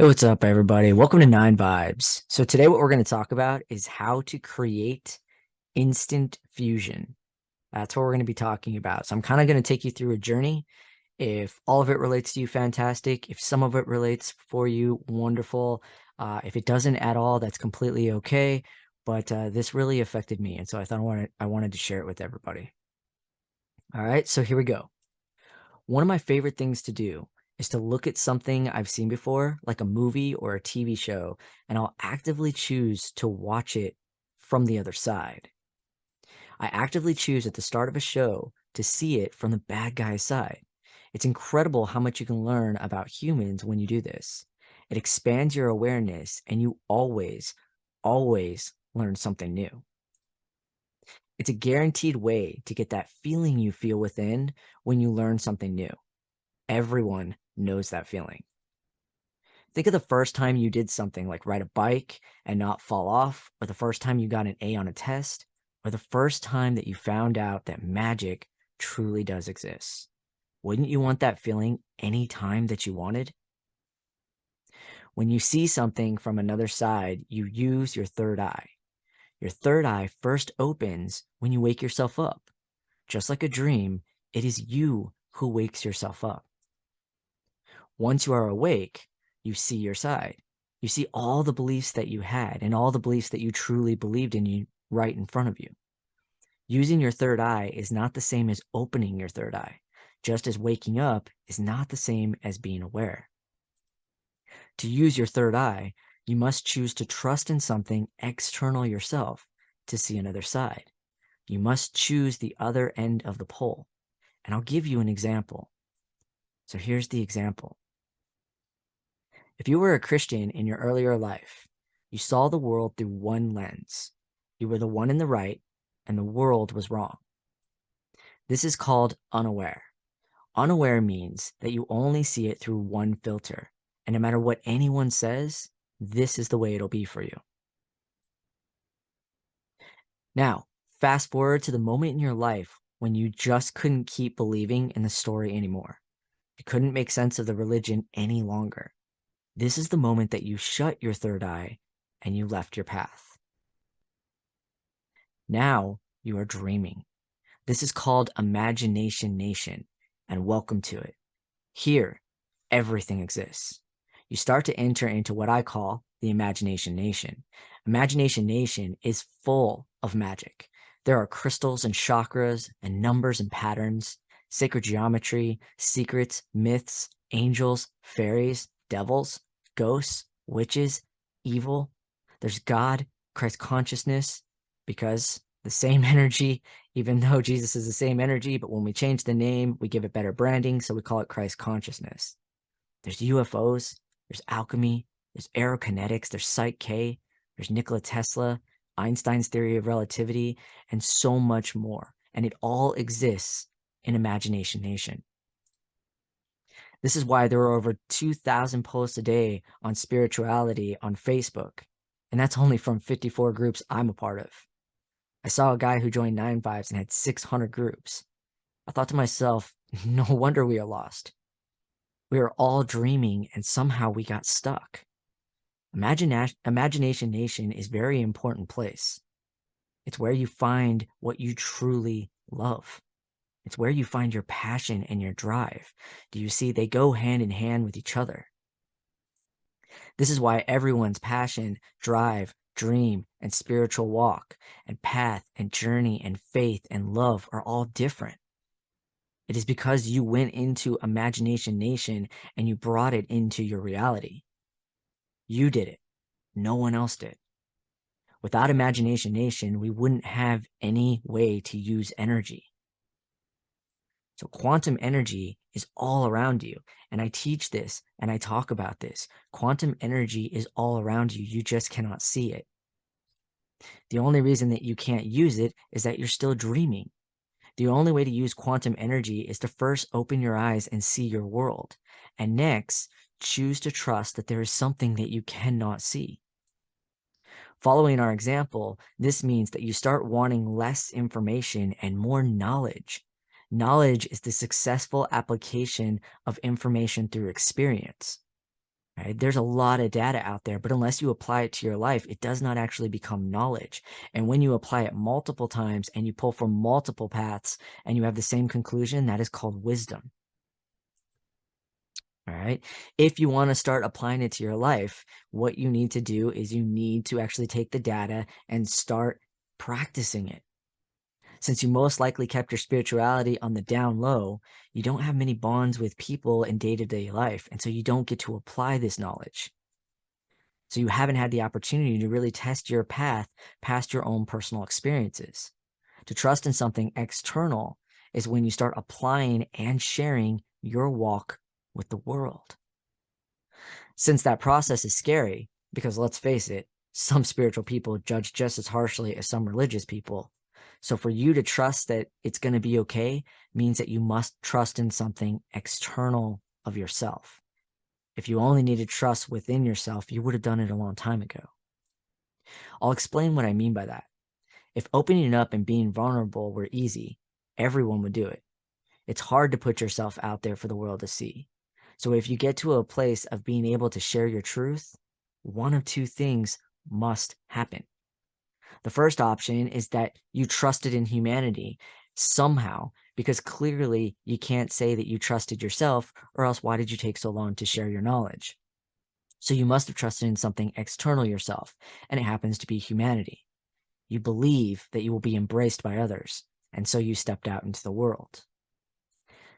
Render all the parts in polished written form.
Hey, what's up, everybody? Welcome to Nine Vibes. So today what we're going to talk about is how to create instant fusion. That's what we're going to be talking about. So I'm kind of going to take you through a journey. If all of it relates to you, fantastic. If some of it relates for you, wonderful. If it doesn't at all, that's completely okay. But this really affected me, and so I wanted to share it with everybody. All right, so here we go. One of my favorite things to do is to look at something I've seen before, like a movie or a TV show, and I'll actively choose to watch it from the other side. I actively choose at the start of a show to see it from the bad guy's side. It's incredible how much you can learn about humans when you do this. It expands your awareness, and you always learn something new. It's a guaranteed way to get that feeling you feel within when you learn something new. Everyone knows that feeling. Think of the first time you did something like ride a bike and not fall off, or the first time you got an A on a test, or the first time that you found out that magic truly does exist. Wouldn't you want that feeling any time that you wanted? When you see something from another side, you use your third eye. Your third eye first opens when you wake yourself up. Just like a dream, it is you who wakes yourself up. Once you are awake, you see your side. You see all the beliefs that you had and all the beliefs that you truly believed in you right in front of you. Using your third eye is not the same as opening your third eye, just as waking up is not the same as being aware. To use your third eye, you must choose to trust in something external yourself to see another side. You must choose the other end of the pole. And I'll give you an example. So here's the example. If you were a Christian in your earlier life, you saw the world through one lens. You were the one in the right, and the world was wrong. This is called unaware. Unaware means that you only see it through one filter, and no matter what anyone says, this is the way it'll be for you. Now, fast forward to the moment in your life when you just couldn't keep believing in the story anymore. You couldn't make sense of the religion any longer. This is the moment that you shut your third eye and you left your path. Now you are dreaming. This is called Imagination Nation, and welcome to it. Here, everything exists. You start to enter into what I call the Imagination Nation. Imagination Nation is full of magic. There are crystals and chakras and numbers and patterns, sacred geometry, secrets, myths, angels, fairies, devils, ghosts, witches, evil. There's God, Christ consciousness, because the same energy, even though Jesus is the same energy, but when we change the name, we give it better branding, so we call it Christ consciousness. There's UFOs, there's alchemy, there's aerokinetics, there's Psych K, there's Nikola Tesla, Einstein's theory of relativity, and so much more. And it all exists in Imagination Nation. This is why there are over 2,000 posts a day on spirituality on Facebook. And that's only from 54 groups I'm a part of. I saw a guy who joined Nine Vibes and had 600 groups. I thought to myself, no wonder we are lost. We are all dreaming and somehow we got stuck. Imagination Nation is a very important place. It's where you find what you truly love. It's where you find your passion and your drive. Do you see they go hand in hand with each other? This is why everyone's passion, drive, dream, and spiritual walk, and path, and journey, and faith, and love are all different. It is because you went into Imagination Nation and you brought it into your reality. You did it. No one else did. Without Imagination Nation, we wouldn't have any way to use energy. So quantum energy is all around you. And I teach this and I talk about this. Quantum energy is all around you. You just cannot see it. The only reason that you can't use it is that you're still dreaming. The only way to use quantum energy is to first open your eyes and see your world. And next, choose to trust that there is something that you cannot see. Following our example, this means that you start wanting less information and more knowledge. Knowledge is the successful application of information through experience. Right? There's a lot of data out there, but unless you apply it to your life, it does not actually become knowledge. And when you apply it multiple times and you pull from multiple paths and you have the same conclusion, that is called wisdom. All right. If you want to start applying it to your life, what you need to do is you need to actually take the data and start practicing it. Since you most likely kept your spirituality on the down low, you don't have many bonds with people in day-to-day life. And so you don't get to apply this knowledge. So you haven't had the opportunity to really test your path past your own personal experiences. To trust in something external is when you start applying and sharing your walk with the world. Since that process is scary, because let's face it, some spiritual people judge just as harshly as some religious people. So for you to trust that it's going to be okay means that you must trust in something external of yourself. If you only needed trust within yourself, you would have done it a long time ago. I'll explain what I mean by that. If opening up and being vulnerable were easy, everyone would do it. It's hard to put yourself out there for the world to see. So if you get to a place of being able to share your truth, one of two things must happen. The first option is that you trusted in humanity somehow, because clearly you can't say that you trusted yourself, or else why did you take so long to share your knowledge? So you must have trusted in something external yourself, and it happens to be humanity. You believe that you will be embraced by others, and so you stepped out into the world.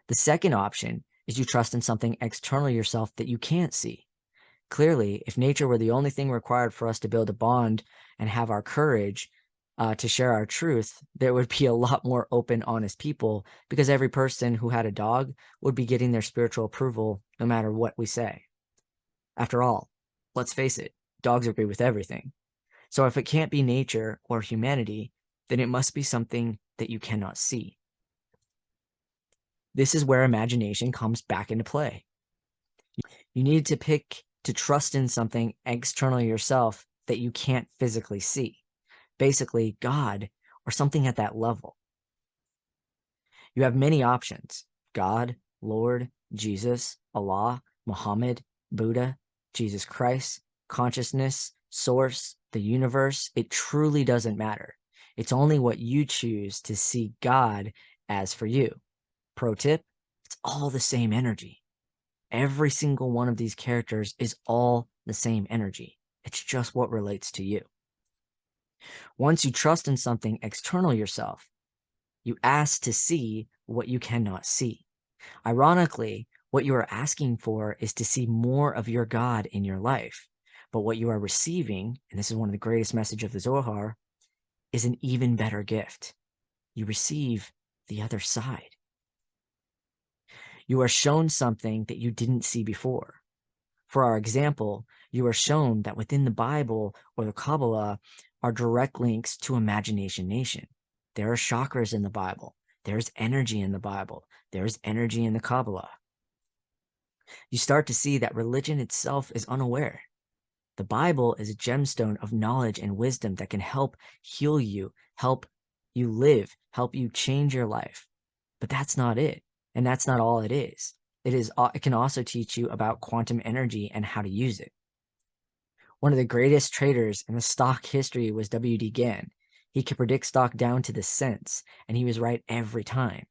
The second option is you trust in something external yourself that you can't see. Clearly, if nature were the only thing required for us to build a bond and have our courage to share our truth, there would be a lot more open, honest people, because every person who had a dog would be getting their spiritual approval no matter what we say. After all, let's face it, dogs agree with everything. So if it can't be nature or humanity, then it must be something that you cannot see. This is where imagination comes back into play. You need to pick to trust in something external to yourself that you can't physically see. Basically, God or something at that level. You have many options: God, Lord, Jesus, Allah, Muhammad, Buddha, Jesus Christ, consciousness, source, the universe. It truly doesn't matter. It's only what you choose to see God as for you. Pro tip, it's all the same energy. Every single one of these characters is all the same energy. It's just what relates to you. Once you trust in something external yourself, you ask to see what you cannot see. Ironically, what you are asking for is to see more of your God in your life. But what you are receiving, and this is one of the greatest messages of the Zohar, is an even better gift. You receive the other side. You are shown something that you didn't see before. For our example, you are shown that within the Bible or the Kabbalah are direct links to Imagination Nation. There are chakras in the Bible. There's energy in the Bible. There's energy in the Kabbalah. You start to see that religion itself is unaware. The Bible is a gemstone of knowledge and wisdom that can help heal you, help you live, help you change your life. But that's not it. And that's not all it is. It can also teach you about quantum energy and how to use it. One of the greatest traders in the stock history was W.D. Gann. He could predict stock down to the cents, and he was right every time.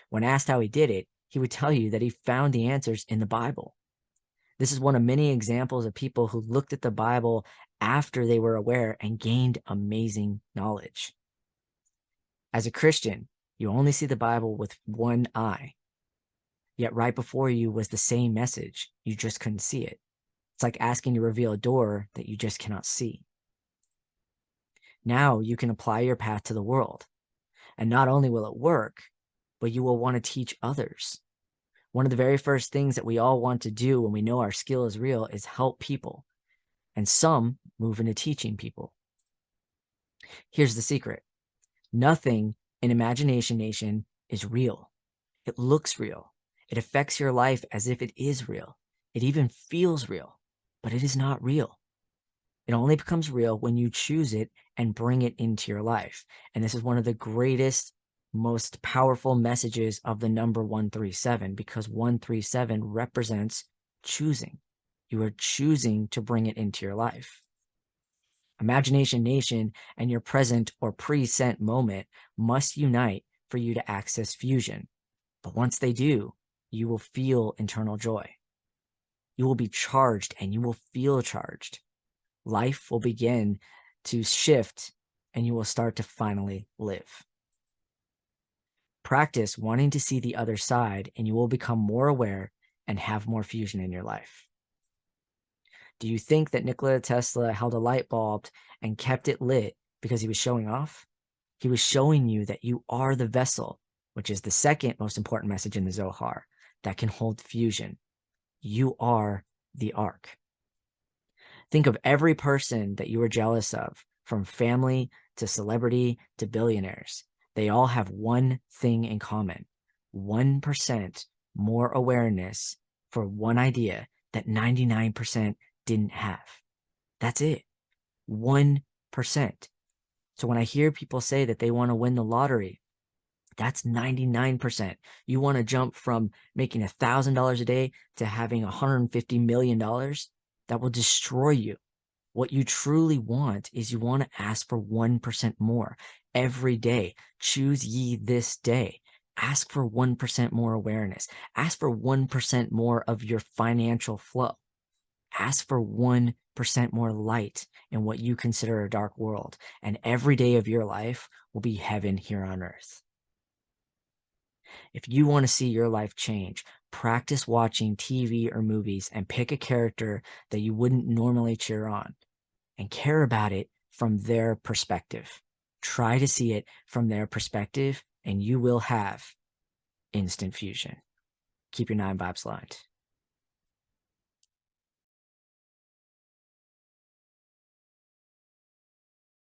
When asked how he did it, he would tell you that he found the answers in the Bible. This is one of many examples of people who looked at the Bible after they were aware and gained amazing knowledge. As a Christian, you only see the Bible with one eye. Yet right before you was the same message. You just couldn't see it. It's like asking to reveal a door that you just cannot see. Now you can apply your path to the world. And not only will it work, but you will want to teach others. One of the very first things that we all want to do when we know our skill is real is help people. And some move into teaching people. Here's the secret. Nothing in Imagination Nation is real. It looks real. It affects your life as if it is real. It even feels real, but it is not real. It only becomes real when you choose it and bring it into your life. And this is one of the greatest, most powerful messages of the number 137, because 137 represents choosing. You are choosing to bring it into your life. Imagination Nation and your present or pre-sent moment must unite for you to access fusion. But once they do, you will feel internal joy. You will be charged and you will feel charged. Life will begin to shift and you will start to finally live. Practice wanting to see the other side and you will become more aware and have more fusion in your life. Do you think that Nikola Tesla held a light bulb and kept it lit because he was showing off? He was showing you that you are the vessel, which is the second most important message in the Zohar, that can hold fusion. You are the ark. Think of every person that you are jealous of, from family to celebrity to billionaires. They all have one thing in common: 1% more awareness for one idea that 99% didn't have. That's it. 1%. So when I hear people say that they want to win the lottery, that's 99%. You want to jump from making $1,000 a day to having $150 million? That will destroy you. What you truly want is you want to ask for 1% more every day. Choose ye this day. Ask for 1% more awareness. Ask for 1% more of your financial flow. Ask for 1% more light in what you consider a dark world, and every day of your life will be heaven here on earth. If you want to see your life change, practice watching TV or movies and pick a character that you wouldn't normally cheer on and care about it from their perspective. Try to see it from their perspective and you will have instant fusion. Keep your 9 vibes aligned.